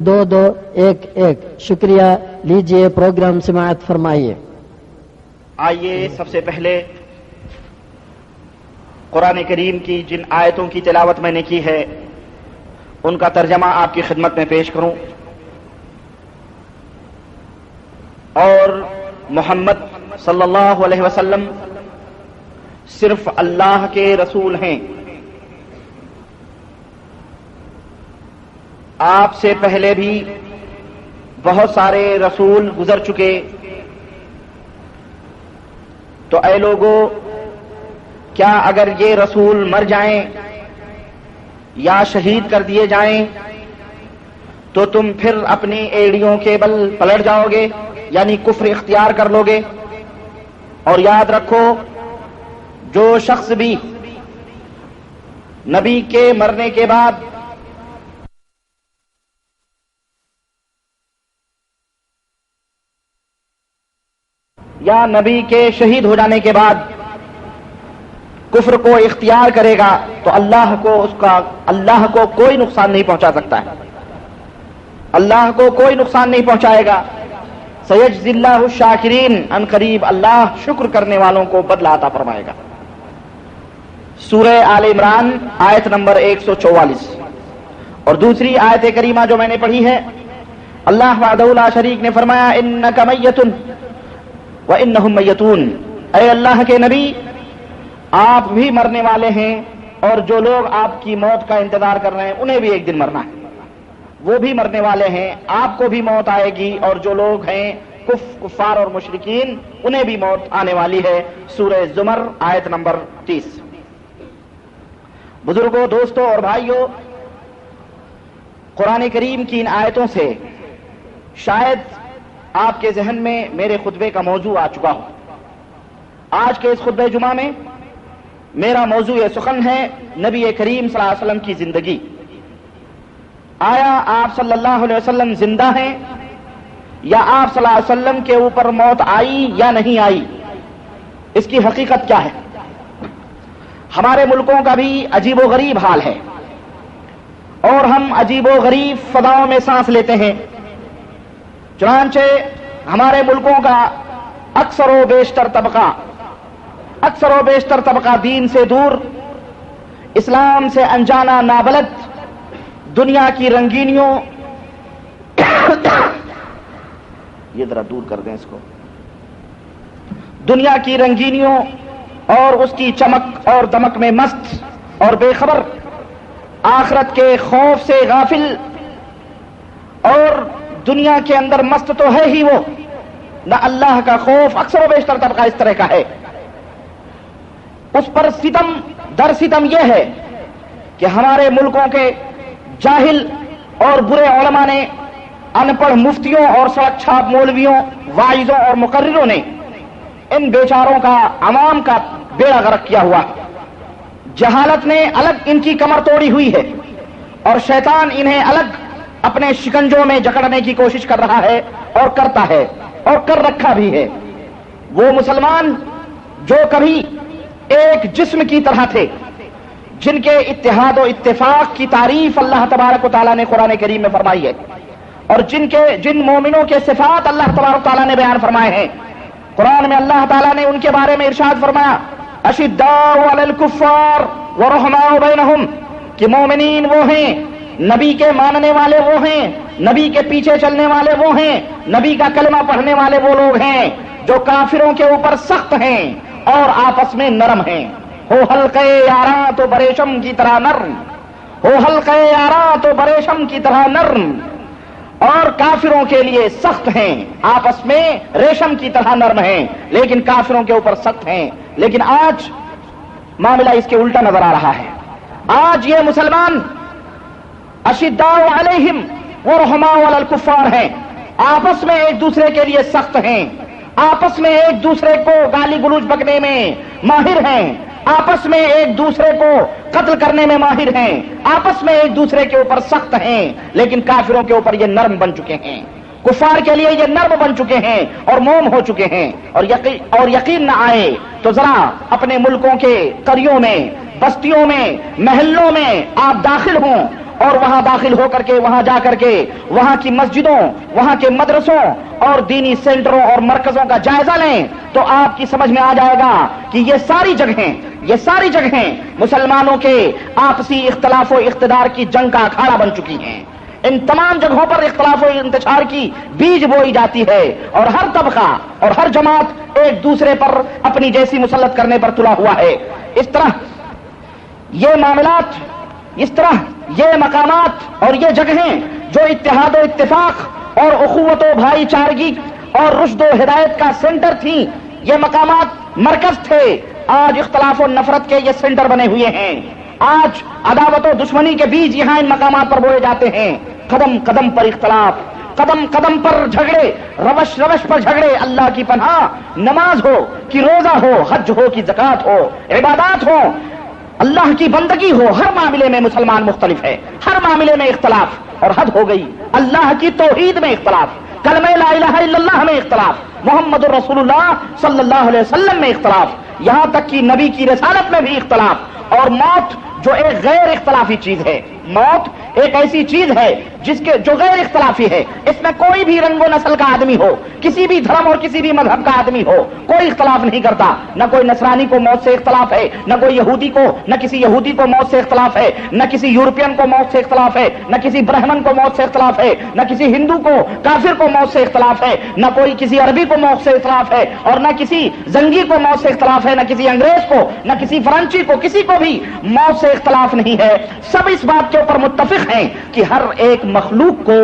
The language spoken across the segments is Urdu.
2211 شکریہ لیجئے پروگرام سماعت فرمائیے۔ آئیے سب سے پہلے قرآن کریم کی جن آیتوں کی تلاوت میں نے کی ہے ان کا ترجمہ آپ کی خدمت میں پیش کروں، اور محمد صلی اللہ علیہ وسلم صرف اللہ کے رسول ہیں۔ آپ سے پہلے بھی بہت سارے رسول گزر چکے، تو اے لوگوں، کیا اگر یہ رسول مر جائیں یا شہید کر دیے جائیں تو تم پھر اپنی ایڑیوں کے بل پلٹ جاؤ گے، یعنی کفر اختیار کر لو گے؟ اور یاد رکھو، جو شخص بھی نبی کے مرنے کے بعد یا نبی کے شہید ہو جانے کے بعد کفر کو اختیار کرے گا تو اللہ کو کوئی نقصان نہیں پہنچا سکتا ہے، اللہ کو کوئی نقصان نہیں پہنچائے گا۔ سیجزی اللہ الشاکرین، ان قریب اللہ شکر کرنے والوں کو بدلہ عطا فرمائے گا۔ سورہ آل عمران آیت نمبر 144 اور دوسری آیت کریمہ جو میں نے پڑھی ہے، اللہ وحدہ لا شریک نے فرمایا انک میت وانہم میتون، اے اللہ کے نبی آپ بھی مرنے والے ہیں، اور جو لوگ آپ کی موت کا انتظار کر رہے ہیں انہیں بھی ایک دن مرنا ہے، وہ بھی مرنے والے ہیں، آپ کو بھی موت آئے گی، اور جو لوگ ہیں کفار اور مشرکین انہیں بھی موت آنے والی ہے۔ سورہ زمر آیت نمبر 30۔ بزرگوں، دوستوں اور بھائیوں، قرآن کریم کی ان آیتوں سے شاید آپ کے ذہن میں میرے خطبے کا موضوع آ چکا ہو۔ آج کے اس خطبہ جمعہ میں میرا موضوع سخن ہے نبی کریم صلی اللہ علیہ وسلم کی زندگی۔ آیا آپ صلی اللہ علیہ وسلم زندہ ہیں، یا آپ صلی اللہ علیہ وسلم کے اوپر موت آئی یا نہیں آئی؟ اس کی حقیقت کیا ہے؟ ہمارے ملکوں کا بھی عجیب و غریب حال ہے، اور ہم عجیب و غریب فضاؤں میں سانس لیتے ہیں۔ چنانچہ ہمارے ملکوں کا اکثر و بیشتر طبقہ دین سے دور، اسلام سے انجانا نابلد، دنیا کی رنگینیوں یہ ذرا دور کر دیں اس کو، دنیا کی رنگینیوں اور اس کی چمک اور دمک میں مست اور بے خبر، آخرت کے خوف سے غافل، اور دنیا کے اندر مست تو ہے ہی وہ، نہ اللہ کا خوف۔ اکثر و بیشتر طبقہ اس طرح کا ہے۔ اس پر ستم در ستم یہ ہے کہ ہمارے ملکوں کے جاہل اور برے علماء نے، ان پڑھ مفتیوں اور سڑک چھاپ مولویوں، واعظوں اور مقرروں نے ان بیچاروں کا، عوام کا بیڑا غرق کیا ہوا۔ جہالت نے الگ ان کی کمر توڑی ہوئی ہے، اور شیطان انہیں الگ اپنے شکنجوں میں جکڑنے کی کوشش کر رہا ہے، اور کرتا ہے، اور کر رکھا بھی ہے۔ وہ مسلمان جو کبھی ایک جسم کی طرح تھے، جن کے اتحاد و اتفاق کی تعریف اللہ تبارک و تعالیٰ نے قرآن کریم میں فرمائی ہے، اور جن مومنوں کے صفات اللہ تبارک و تعالیٰ نے بیان فرمائے ہیں قرآن میں، اللہ تعالیٰ نے ان کے بارے میں ارشاد فرمایا اشداء علی الکفار ورحماء بینہم، کہ مومنین وہ ہیں، نبی کے ماننے والے وہ ہیں، نبی کے پیچھے چلنے والے وہ ہیں، نبی کا کلمہ پڑھنے والے وہ لوگ ہیں جو کافروں کے اوپر سخت ہیں اور آپس میں نرم ہیں۔ ہو حلقے یاراں تو بریشم کی طرح نرم، ہو حلقے یاراں تو بریشم کی طرح نرم، اور کافروں کے لیے سخت ہیں، آپس میں ریشم کی طرح نرم ہیں، لیکن کافروں کے اوپر سخت ہیں۔ لیکن آج معاملہ اس کے الٹا نظر آ رہا ہے۔ آج یہ مسلمان اشداء علیہم ورحماء علی الکفار ہیں، آپس میں ایک دوسرے کے لیے سخت ہیں، آپس میں ایک دوسرے کو گالی گلوچ بکنے میں ماہر ہیں، آپس میں ایک دوسرے کو قتل کرنے میں ماہر ہیں، آپس میں ایک دوسرے کے اوپر سخت ہیں، لیکن کافروں کے اوپر یہ نرم بن چکے ہیں، کفار کے لیے یہ نرم بن چکے ہیں اور موم ہو چکے ہیں۔ اور یقین نہ آئے تو ذرا اپنے ملکوں کے قریوں میں، بستیوں میں، محلوں میں آپ داخل ہوں، اور وہاں داخل ہو کر کے وہاں جا کر کے وہاں کی مسجدوں، وہاں کے مدرسوں اور دینی سینٹروں اور مرکزوں کا جائزہ لیں تو آپ کی سمجھ میں آ جائے گا کہ یہ ساری جگہیں مسلمانوں کے آپسی اختلاف و اقتدار کی جنگ کا اکھاڑا بن چکی ہیں۔ ان تمام جگہوں پر اختلاف و انتشار کی بیج بوئی جاتی ہے اور ہر طبقہ اور ہر جماعت ایک دوسرے پر اپنی جیسی مسلط کرنے پر تلا ہوا ہے۔ اس طرح یہ معاملات، اس طرح یہ مقامات اور یہ جگہیں جو اتحاد و اتفاق اور اخوت و بھائی چارگی اور رشد و ہدایت کا سینٹر تھیں، یہ مقامات مرکز تھے، آج اختلاف و نفرت کے یہ سینٹر بنے ہوئے ہیں۔ آج عداوت و دشمنی کے بیج یہاں ان مقامات پر بوئے جاتے ہیں۔ قدم قدم پر اختلاف، قدم قدم پر جھگڑے، روش روش پر جھگڑے۔ اللہ کی پناہ، نماز ہو کہ روزہ ہو، حج ہو کہ زکوٰۃ ہو، عبادات ہو، اللہ کی بندگی ہو، ہر معاملے میں مسلمان مختلف ہے، ہر معاملے میں اختلاف اور حد ہو گئی۔ اللہ کی توحید میں اختلاف، کلمہ لا الہ الا اللہ میں اختلاف، محمد الرسول اللہ صلی اللہ علیہ وسلم میں اختلاف، یہاں تک کہ نبی کی رسالت میں بھی اختلاف۔ اور موت جو ایک غیر اختلافی چیز ہے، موت ایک ایسی چیز ہے جو غیر اختلافی ہے، اس میں کوئی بھی رنگ و نسل کا آدمی ہو، کسی بھی دھرم اور کسی بھی مذہب کا آدمی ہو، کوئی اختلاف نہیں کرتا۔ نہ کوئی نصرانی کو موت سے اختلاف ہے، نہ کوئی یہودی کو، نہ کسی یہودی کو موت سے اختلاف ہے، نہ کسی یورپین کو موت سے اختلاف ہے، نہ کسی برہمن کو موت سے اختلاف ہے، نہ کسی ہندو کو، کافر کو موت سے اختلاف ہے، نہ کوئی کسی عربی کو موت سے اختلاف ہے، اور نہ کسی زنگی کو موت سے اختلاف ہے، نہ کسی انگریز کو، نہ کسی فرانچی کو، کسی کو بھی موت سے اختلاف نہیں ہے۔ سب اس بات کے اوپر متفق ہیں کہ ہر ایک مخلوق کو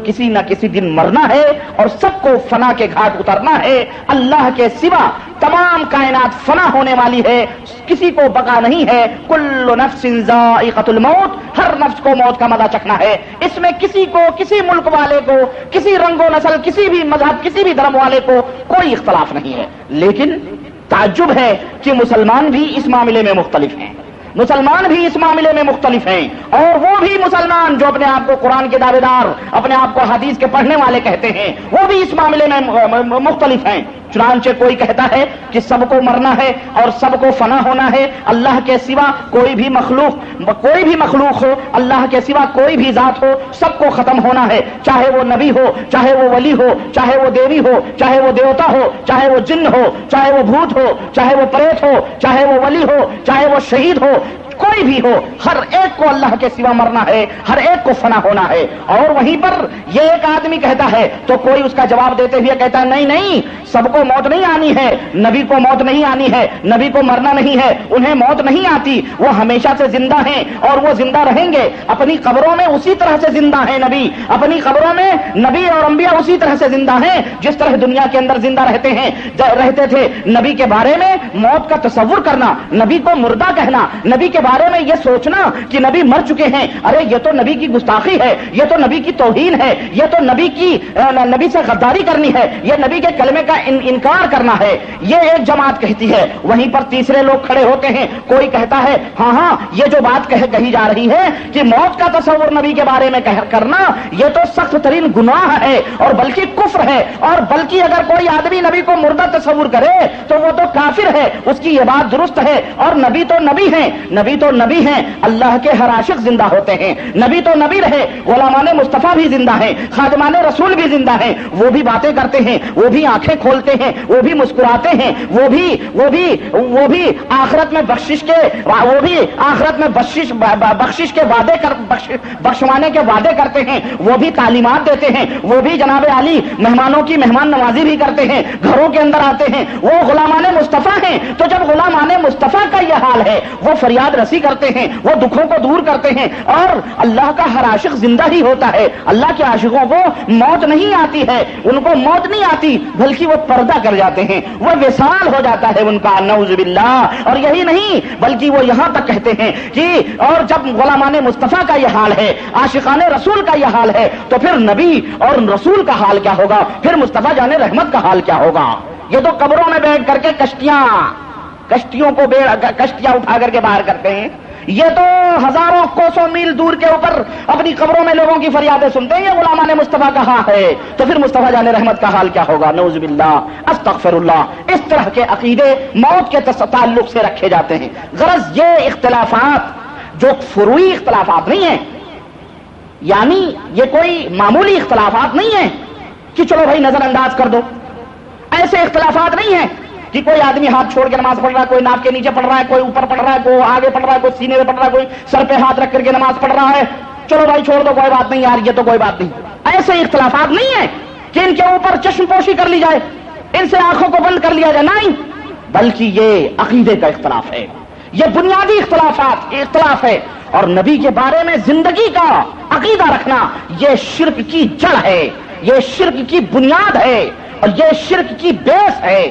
کسی نہ کسی دن مرنا ہے اور سب کو فنا کے گھاٹ اترنا ہے۔ اللہ کے سوا تمام کائنات فنا ہونے والی ہے، کسی کو بقا نہیں ہے۔ کل نفس ذائقۃ الموت، ہر نفس کو موت کا مزہ چکھنا ہے۔ اس میں کسی کو، کسی ملک والے کو، کسی رنگ و نسل، کسی بھی مذہب، کسی بھی دھرم والے کو کوئی اختلاف نہیں ہے۔ لیکن تعجب ہے کہ مسلمان بھی اس معاملے میں مختلف ہیں، مسلمان بھی اس معاملے میں مختلف ہیں، اور وہ بھی مسلمان جو اپنے آپ کو قرآن کے دعوے دار، اپنے آپ کو حدیث کے پڑھنے والے کہتے ہیں، وہ بھی اس معاملے میں مختلف ہیں۔ چنانچہ کوئی کہتا ہے کہ سب کو مرنا ہے اور سب کو فنا ہونا ہے، اللہ کے سوا کوئی بھی مخلوق ہو، اللہ کے سوا کوئی بھی ذات ہو، سب کو ختم ہونا ہے، چاہے وہ نبی ہو، چاہے وہ ولی ہو، چاہے وہ دیوی ہو، چاہے وہ دیوتا ہو، چاہے وہ جن ہو، چاہے وہ بھوت ہو، چاہے وہ پریت ہو، چاہے وہ ولی ہو، چاہے وہ شہید ہو، کوئی بھی ہو، ہر ایک کو اللہ کے سوا مرنا ہے، ہر ایک کو فنا ہونا ہے۔ اور وہیں پر یہ ایک آدمی کہتا ہے تو کوئی اس کا جواب دیتے ہوئے کہتا ہے نہیں نہیں، سب کو موت نہیں آنی ہے، نبی کو موت نہیں آنی ہے، نبی کو مرنا نہیں ہے، انہیں موت نہیں آتی، وہ ہمیشہ سے زندہ ہیں اور وہ زندہ رہیں گے، اپنی قبروں میں اسی طرح سے زندہ ہیں نبی، اپنی قبروں میں نبی اور انبیاء اسی طرح سے زندہ ہیں جس طرح دنیا کے اندر زندہ رہتے تھے۔ نبی کے بارے میں موت کا تصور کرنا، نبی کو مردہ کہنا، نبی کے بارے میں یہ سوچنا کہ نبی مر چکے ہیں، ارے یہ تو نبی کی گستاخی ہے، یہ تو نبی کی توہین ہے، یہ تو نبی سے غداری کرنی ہے، یہ نبی کے کلمے کا انکار کرنا ہے، یہ ایک جماعت کہتی ہے۔ وہیں پر تیسرے لوگ کھڑے ہوتے ہیں، کوئی کہتا ہے ہاں یہ جو بات کہی جا رہی ہے کہ موت کا تصور نبی کے بارے میں کرنا، یہ تو سخت ترین گناہ ہے اور بلکہ کفر ہے، اور بلکہ اگر کوئی آدمی نبی کو مردہ تصور کرے تو وہ تو کافر ہے، اس کی یہ بات درست ہے، اور نبی تو نبی ہیں، نبی تو نبی ہیں، اللہ کے ہر عاشق زندہ ہوتے ہیں، نبی تو نبی رہے، غلامان مصطفیٰ بھی زندہ ہیں، خادمان رسول بھی زندہ ہیں، وہ بھی باتیں کرتے ہیں، وہ بھی آنکھیں کھولتے ہیں، وہ بھی مسکراتے ہیں، وہ بھی آخرت میں بخشش کے وعدے بخشوانے کے وعدے کرتے ہیں، وہ بھی تعلیمات دیتے ہیں، وہ بھی جناب علی مہمانوں کی مہمان نوازی بھی کرتے ہیں، گھروں کے اندر آتے ہیں، وہ غلامان مصطفیٰ ہیں۔ تو جب غلامان مصطفیٰ کا یہ حال ہے، وہ فریاد رسی کرتے ہیں، وہ دکھوں کو دور کرتے ہیں، اور اللہ کا ہر عاشق زندہ ہی ہوتا ہے، اللہ کے عاشقوں کو موت نہیں آتی ہے، ان کو موت نہیں آتی بلکہ وہ پردہ کر جاتے ہیں، وہ وصال ہو جاتا ہے ان کا، نعوذ باللہ۔ اور یہی نہیں بلکہ وہ یہاں تک کہتے ہیں کہ اور جب غلامان مصطفیٰ کا یہ حال ہے، عاشقان رسول کا یہ حال ہے، تو پھر نبی اور رسول کا حال کیا ہوگا، پھر مصطفیٰ جان رحمت کا حال کیا ہوگا۔ یہ تو قبروں میں بیٹھ کر کے کشتیاں اٹھا کر کے باہر کرتے ہیں، یہ تو ہزاروں کوسوں میل دور کے اوپر اپنی قبروں میں لوگوں کی فریادیں سنتے ہیں، یہ غلامان مصطفیٰ کا حال ہے، تو پھر مصطفیٰ جان رحمت کا حال کیا ہوگا، نعوذ باللہ، استغفر اللہ۔ اس طرح کے عقیدے موت کے تعلق سے رکھے جاتے ہیں۔ غرض یہ اختلافات جو فروعی اختلافات نہیں ہیں، یعنی یہ کوئی معمولی اختلافات نہیں ہیں کہ چلو بھائی نظر انداز کر دو. ایسے اختلافات نہیں ہیں کہ کوئی آدمی ہاتھ چھوڑ کے نماز پڑھ رہا ہے, کوئی ناک کے نیچے پڑھ رہا ہے, کوئی اوپر پڑھ رہا ہے, کوئی آگے پڑھ رہا ہے, کوئی سینے میں پڑھ رہا ہے, کوئی سر پہ ہاتھ رکھ کر کے نماز پڑھ رہا ہے. چلو بھائی چھوڑ دو, کوئی بات نہیں یار, یہ تو کوئی بات نہیں. ایسے اختلافات نہیں ہیں کہ ان کے اوپر چشم پوشی کر لی جائے, ان سے آنکھوں کو بند کر لیا جائے, نہیں, بلکہ یہ عقیدے کا اختلاف ہے, یہ بنیادی اختلاف ہے. اور نبی کے بارے میں زندگی کا عقیدہ رکھنا یہ شرک کی جڑ ہے, یہ شرک کی بنیاد ہے, اور یہ شرک کی بیس ہے.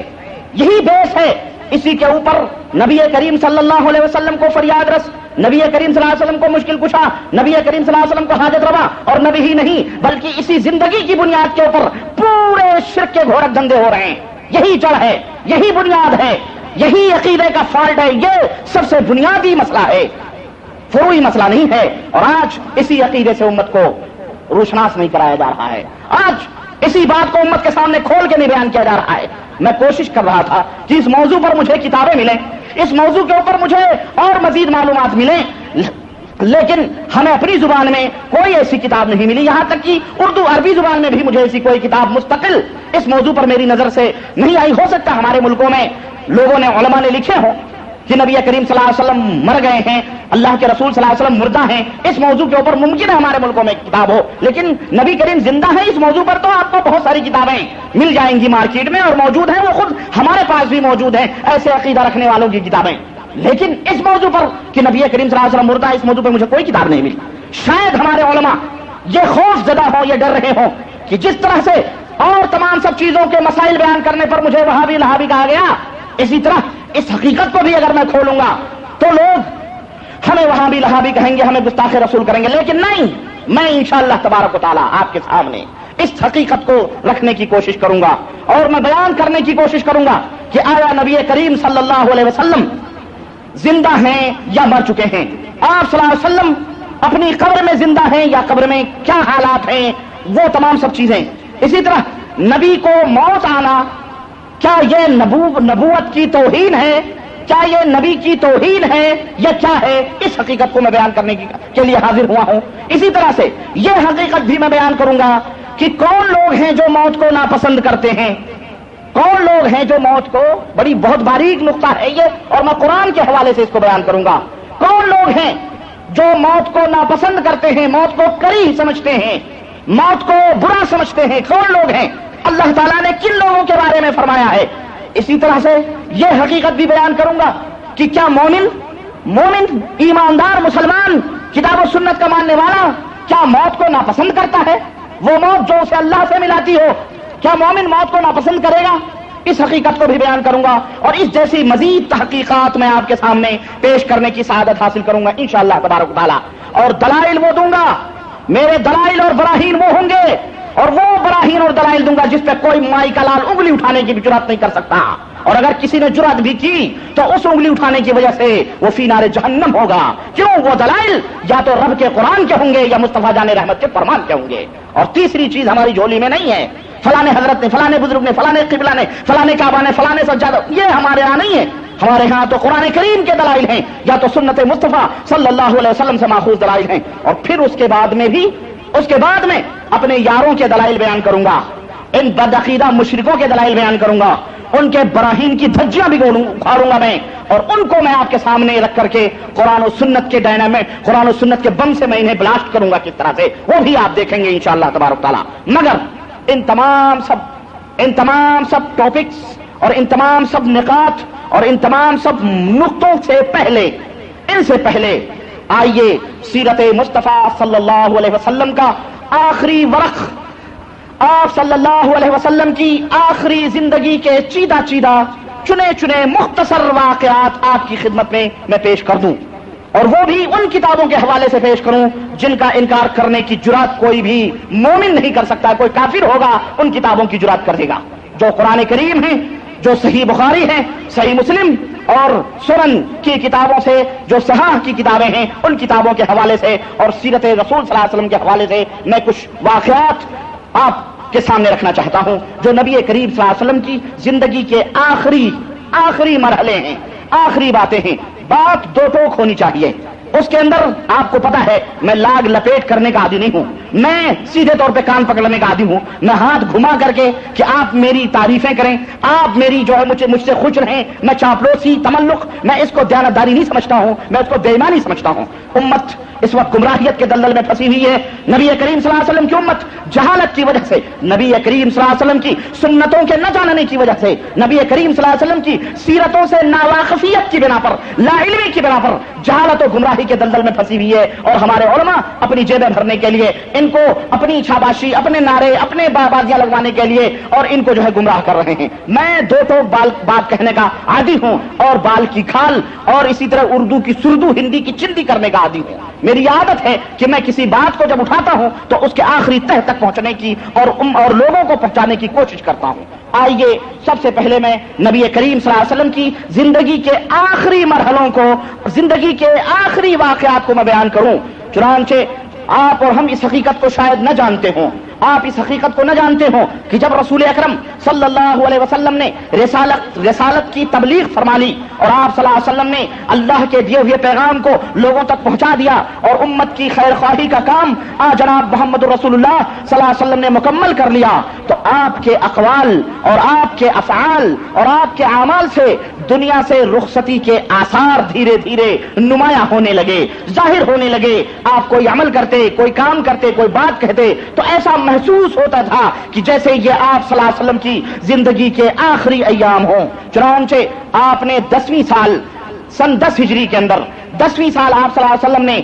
یہی بیس ہے, اسی کے اوپر نبی کریم صلی اللہ علیہ وسلم کو فریاد رس, نبی کریم صلی اللہ علیہ وسلم کو مشکل کشا, نبی کریم صلی اللہ علیہ وسلم کو حاجت روا, اور نبی ہی نہیں بلکہ اسی زندگی کی بنیاد کے اوپر پورے شرک کے گھورک دھندے ہو رہے ہیں. یہی جڑ ہے, یہی بنیاد ہے, یہی عقیدے کا فالٹ ہے, یہ سب سے بنیادی مسئلہ ہے, فروعی مسئلہ نہیں ہے. اور آج اسی عقیدے سے امت کو روشناس نہیں کرایا جا رہا ہے, آج اسی بات کو امت کے سامنے کھول کے نہیں بیان کیا جا رہا ہے. میں کوشش کر رہا تھا کہ اس موضوع پر مجھے کتابیں ملیں, اس موضوع کے اوپر مجھے اور مزید معلومات ملیں, لیکن ہمیں اپنی زبان میں کوئی ایسی کتاب نہیں ملی. یہاں تک کہ اردو عربی زبان میں بھی مجھے ایسی کوئی کتاب مستقل اس موضوع پر میری نظر سے نہیں آئی. ہو سکتا ہمارے ملکوں میں لوگوں نے, علماء نے لکھے ہوں کہ نبی کریم صلی اللہ علیہ وسلم مر گئے ہیں, اللہ کے رسول صلی اللہ علیہ وسلم مردہ ہیں, اس موضوع کے اوپر ممکن ہے ہمارے ملکوں میں کتاب ہو, لیکن نبی کریم زندہ ہے اس موضوع پر تو آپ کو بہت ساری کتابیں مل جائیں گی مارکیٹ میں, اور موجود ہیں, وہ خود ہمارے پاس بھی موجود ہیں ایسے عقیدہ رکھنے والوں کی کتابیں. لیکن اس موضوع پر کہ نبی کریم صلی اللہ علیہ وسلم مردہ ہے, اس موضوع پر مجھے کوئی کتاب نہیں ملی. شاید ہمارے علماء یہ خوف زدہ ہو, یہ ڈر رہے ہوں کہ جس طرح سے اور تمام سب چیزوں کے مسائل بیان کرنے پر مجھے وہابی لہابی کہا گیا, اسی طرح اس حقیقت کو بھی اگر میں کھولوں گا تو لوگ ہمیں وہابی لہابی کہیں گے, ہمیں گستاخ رسول کریں گے. لیکن نہیں, میں انشاءاللہ تبارک و تعالی آپ کے سامنے اس حقیقت کو رکھنے کی کوشش کروں گا, اور میں بیان کرنے کی کوشش کروں گا کہ آیا نبی کریم صلی اللہ علیہ وسلم زندہ ہیں یا مر چکے ہیں, آپ صلی اللہ علیہ وسلم اپنی قبر میں زندہ ہیں یا قبر میں کیا حالات ہیں, وہ تمام سب چیزیں. اسی طرح نبی کو موت آنا, کیا یہ نبوت کی توہین ہے, کیا یہ نبی کی توہین ہے یا کیا ہے, اس حقیقت کو میں بیان کرنے کے لیے حاضر ہوا ہوں. اسی طرح سے یہ حقیقت بھی میں بیان کروں گا کہ کون لوگ ہیں جو موت کو ناپسند کرتے ہیں, کون لوگ ہیں جو موت کو, بڑی بہت باریک نقطہ ہے یہ, اور میں قرآن کے حوالے سے اس کو بیان کروں گا. کون لوگ ہیں جو موت کو ناپسند کرتے ہیں, موت کو کریہ سمجھتے ہیں, موت کو برا سمجھتے ہیں, کون لوگ ہیں, اللہ تعالیٰ نے کن لوگوں کے بارے میں فرمایا ہے. اسی طرح سے یہ حقیقت بھی بیان کروں گا کہ کیا مومن ایماندار مسلمان کتاب و سنت کا ماننے والا کیا موت کو ناپسند کرتا ہے, وہ موت جو اسے اللہ سے ملاتی ہو, کیا مومن موت کو ناپسند کرے گا, اس حقیقت کو بھی بیان کروں گا. اور اس جیسی مزید تحقیقات میں آپ کے سامنے پیش کرنے کی سعادت حاصل کروں گا انشاءاللہ تبارک و تعالی. اور دلائل وہ دوں گا, میرے دلائل اور براہین وہ ہوں گے, اور وہ براہین اور دلائل دوں گا جس پہ کوئی مائی کا لال انگلی اٹھانے کی بھی جرات نہیں کر سکتا, اور اگر کسی نے جرات بھی کی تو اس انگلی اٹھانے کی وجہ سے وہ فی نار جہنم ہوگا. کیوں؟ وہ دلائل یا تو رب کے قرآن کے ہوں گے یا مصطفیٰ جان رحمت کے فرمان کے ہوں گے. اور تیسری چیز ہماری جھولی میں نہیں ہے, فلانے حضرت نے, فلانے بزرگ نے, فلانے قبلہ نے, فلانے کعبہ نے, فلانے سجادہ, یہ ہمارے یہاں نہیں ہے. ہمارے ہاں تو قرآن کریم کے دلائل ہیں یا تو سنت مصطفیٰ صلی اللہ علیہ وسلم سے ماخوذ دلائل ہیں. اور پھر اس کے بعد میں اپنے یاروں کے دلائل بیان کروں گا, ان بدعقیدہ مشرکوں کے دلائل بیان کروں گا, ان کے براہین کی دھجیاں بھی اکھاڑوں گا میں, اور ان کو میں آپ کے سامنے رکھ کر کے قرآن و سنت کے ڈائنامٹ, قرآن و سنت کے بم سے میں انہیں بلاسٹ کروں گا کس طرح سے, وہ بھی آپ دیکھیں گے انشاءاللہ تبارک تعالیٰ. مگر ان تمام سب ٹاپکس اور ان تمام سب نکات اور ان تمام سب نقطوں سے پہلے آئیے سیرت مصطفیٰ صلی اللہ علیہ وسلم کا آخری ورق, آپ صلی اللہ علیہ وسلم کی آخری زندگی کے چیدہ چنے مختصر واقعات آپ کی خدمت میں پیش کر دوں, اور وہ بھی ان کتابوں کے حوالے سے پیش کروں جن کا انکار کرنے کی جرات کوئی بھی مومن نہیں کر سکتا. کوئی کافر ہوگا ان کتابوں کی جرات کر دے گا, جو قرآن کریم ہیں, جو صحیح بخاری ہے, صحیح مسلم اور سنن کی کتابوں سے, جو صحاح کی کتابیں ہیں ان کتابوں کے حوالے سے, اور سیرت رسول صلی اللہ علیہ وسلم کے حوالے سے میں کچھ واقعات آپ کے سامنے رکھنا چاہتا ہوں جو نبی کریم صلی اللہ علیہ وسلم کی زندگی کے آخری مرحلے ہیں, آخری باتیں ہیں. بات دو ٹوک ہونی چاہیے, اس کے اندر آپ کو پتا ہے میں لاگ لپیٹ کرنے کا عادی نہیں ہوں، میں سیدھے طور پہ کان پکڑنے کا عادی ہوں، میں ہاتھ گھما کر کے کہ آپ میری تعریفیں کریں، آپ میری جو ہے مجھ سے خوش رہیں، میں چاپلوسی تملق میں اس کو دیانتداری نہیں سمجھتا ہوں، میں اس کو بے ایمانی سمجھتا ہوں۔ امت اس وقت گمراہیت کے دلدل میں پھنسی ہوئی ہے۔ نبی کریم صلی اللہ علیہ وسلم کی امت جہالت کی وجہ سے، نبی کریم صلی اللہ علیہ وسلم کی سنتوں کے نہ جاننے کی وجہ سے، نبی کریم صلی اللہ علیہ وسلم کی سیرتوں سے ناواقفیت کی بنا پر، لا علمی کی بنا پر جہالت و گمراہی کے دلدل میں پھنسی ہوئی ہے، اور ہمارے علماء اپنی جیبیں بھرنے کے لیے ان کو اپنی شاباشی، اپنے نعرے، اپنے بازیاں لگوانے کے لیے اور ان کو جو ہے گمراہ کر رہے ہیں۔ میں دو ٹوک بات کہنے کا عادی ہوں، اور بال کی کھال اور اسی طرح اردو کی سردو، ہندی کی چندی کرنے کا عادی ہوں۔ میری عادت ہے کہ میں کسی بات کو جب اٹھاتا ہوں تو اس کے آخری تہ تک پہنچنے کی اور لوگوں کو پہنچانے کی کوشش کرتا ہوں۔ آئیے سب سے پہلے میں نبی کریم صلی اللہ علیہ وسلم کی زندگی کے آخری مرحلوں کو، زندگی کے آخری واقعات کو میں بیان کروں۔ چنانچہ آپ اور ہم اس حقیقت کو شاید نہ جانتے ہوں، آپ اس حقیقت کو نہ جانتے ہوں کہ جب رسول اکرم صلی اللہ علیہ وسلم نے رسالت کی تبلیغ فرما لی اور آپ صلی اللہ علیہ وسلم نے اللہ کے دیے ہوئے پیغام کو لوگوں تک پہنچا دیا اور امت کی خیر خواہی کا کام جناب محمد رسول اللہ صلی اللہ علیہ وسلم نے مکمل کر لیا، تو آپ کے اقوال اور آپ کے افعال اور آپ کے اعمال سے دنیا سے رخصتی کے آثار دھیرے دھیرے نمایاں ہونے لگے، ظاہر ہونے لگے۔ آپ کوئی عمل کرتے، کوئی کام کرتے، کوئی بات کہتے تو ایسا محسوس ہوتا تھا کہ جیسے یہ آپ صلی اللہ علیہ وسلم کی زندگی کے آخری ایام ہوں۔ چنانچہ آپ نے 10ویں سال سن 10 ہجری کے اندر 10ویں سال آپ صلی اللہ علیہ وسلم نے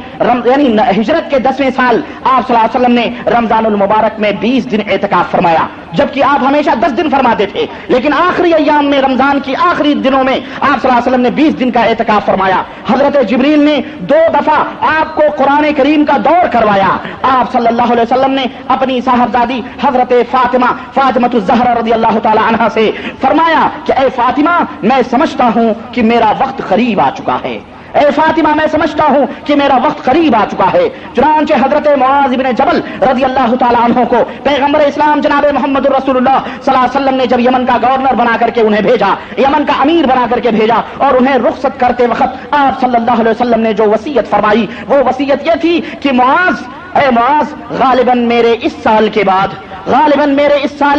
یعنی ہجرت کے 10ویں سال آپ صلی اللہ علیہ وسلم نے رمضان المبارک میں 20 دن اعتکاف فرمایا، جبکہ آپ ہمیشہ 10 دن فرماتے تھے، لیکن آخری ایام میں رمضان کی آخری دنوں میں آپ صلی اللہ علیہ وسلم نے 20 دن کا اعتکاف فرمایا۔ حضرت جبریل نے 2 دفعہ آپ کو قرآن کریم کا دور کروایا۔ آپ صلی اللہ علیہ وسلم نے اپنی صاحبزادی حضرت فاطمہ الزہرا رضی اللہ تعالی عنہا سے فرمایا کہ اے فاطمہ، میں سمجھتا ہوں کہ میرا وقت قریب آ چکا ہے، اے فاطمہ میں سمجھتا ہوں کہ میرا وقت قریب آ چکا ہے۔ چنانچہ حضرت معاذ بن جبل رضی اللہ تعالیٰ عنہ کو پیغمبر اسلام جناب محمد رسول اللہ صلی اللہ علیہ وسلم نے جب یمن کا گورنر بنا کر کے انہیں بھیجا، یمن کا امیر بنا کر کے بھیجا، اور انہیں رخصت کرتے وقت آپ صلی اللہ علیہ وسلم نے جو وصیت فرمائی وہ وصیت یہ تھی کہ معاذ، اے معاذ، غالباً میرے اس سال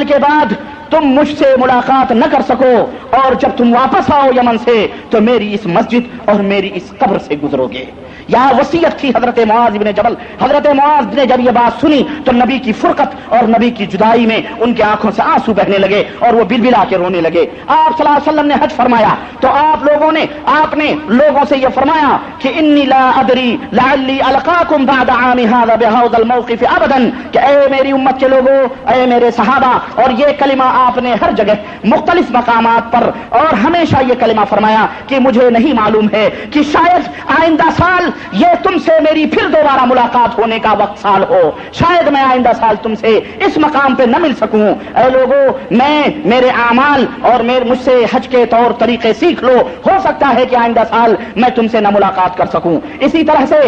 کے بعد تم مجھ سے ملاقات نہ کر سکو، اور جب تم واپس آؤ یمن سے تو میری اس مسجد اور میری اس قبر سے گزرو گے۔ یہاں وصیت تھی حضرت معاذ بن جبل۔ حضرت معاذ نے جب یہ بات سنی تو نبی کی فرقت اور نبی کی جدائی میں ان کے آنکھوں سے آنسو بہنے لگے اور وہ بلبلا کے رونے لگے۔ آپ صلی اللہ علیہ وسلم نے حج فرمایا تو آپ نے لوگوں سے یہ فرمایا کہ انی لا ادری لعلی القاکم بعد عام هذا بهذا الموقف ابدا، کہ اے میری امت کے لوگوں، اے میرے صحابہ، اور یہ کلمہ آپ نے ہر جگہ مختلف مقامات پر اور ہمیشہ یہ کلمہ فرمایا کہ مجھے نہیں معلوم ہے کہ شاید آئندہ سال یہ تم سے میری پھر دوبارہ ملاقات ہونے کا وقت سال ہو، شاید میں آئندہ سال تم سے اس مقام پہ نہ مل سکوں۔ اے لوگوں، میرے اعمال اور مجھ سے حج کے طور طریقے سیکھ لو، ہو سکتا ہے کہ آئندہ سال میں تم سے نہ ملاقات کر سکوں۔ اسی طرح سے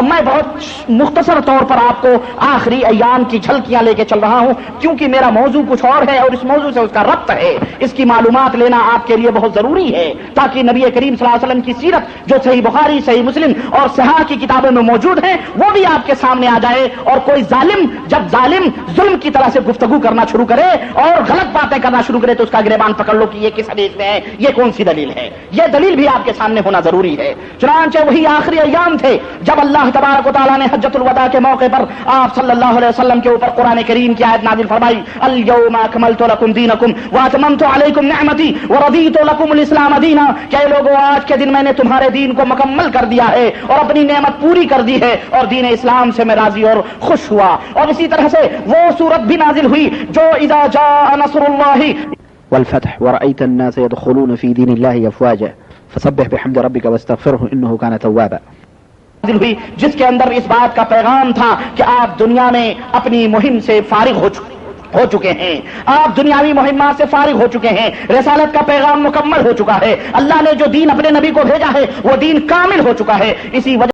میں بہت مختصر طور پر آپ کو آخری ایام کی جھلکیاں لے کے چل رہا ہوں، کیونکہ میرا موضوع کچھ اور ہے اور اس موضوع سے اس کا ربط ہے، اس کی معلومات لینا آپ کے لیے بہت ضروری ہے تاکہ نبی کریم صلی اللہ علیہ وسلم کی سیرت جو صحیح بخاری، صحیح مسلم اور صحاح کی کتابوں میں موجود ہیں وہ بھی آپ کے سامنے آ جائے، اور کوئی جب ظالم ظلم کی طرح سے گفتگو کرنا شروع کرے اور غلط باتیں کرنا شروع کرے تو اس کا گریبان پکڑ لو کہ یہ کس حدیث میں ہے، یہ کون سی دلیل ہے، یہ دلیل بھی آپ کے سامنے ہونا ضروری ہے۔ چنانچہ وہی آخری ایام تھے جب اللہ تبارک و تعالیٰ نے حجۃ الوداع کے موقع پر آپ صلی اللہ علیہ وسلم کے اوپر قرآن کریم کی آیت نازل فرمائی، الیوم اکملت لکم دینکم واتممت علیکم نعمتی ورضیت لکم الاسلام دینا، کہ اے لوگوں، آج کے دن میں نے تمہارے دین کو مکمل کر دیا ہے اور اپنی نعمت پوری کر دی ہے اور دین اسلام سے میں راضی اور خوش ہوا۔ اور اسی طرح سے وہ سورت بھی نازل ہوئی جو اذا جاء نصر اللہ والفتح ورأيت الناس يدخلون في دين الله أفواجا فسبح بحمد ربك واستغفره إنه كان توابا، ہوئی جس کے اندر اس بات کا پیغام تھا کہ آپ دنیا میں اپنی مہم سے فارغ ہو چکے ہیں، آپ دنیاوی مہمات سے فارغ ہو چکے ہیں، رسالت کا پیغام مکمل ہو چکا ہے، اللہ نے جو دین اپنے نبی کو بھیجا ہے وہ دین کامل ہو چکا ہے۔ اسی وجہ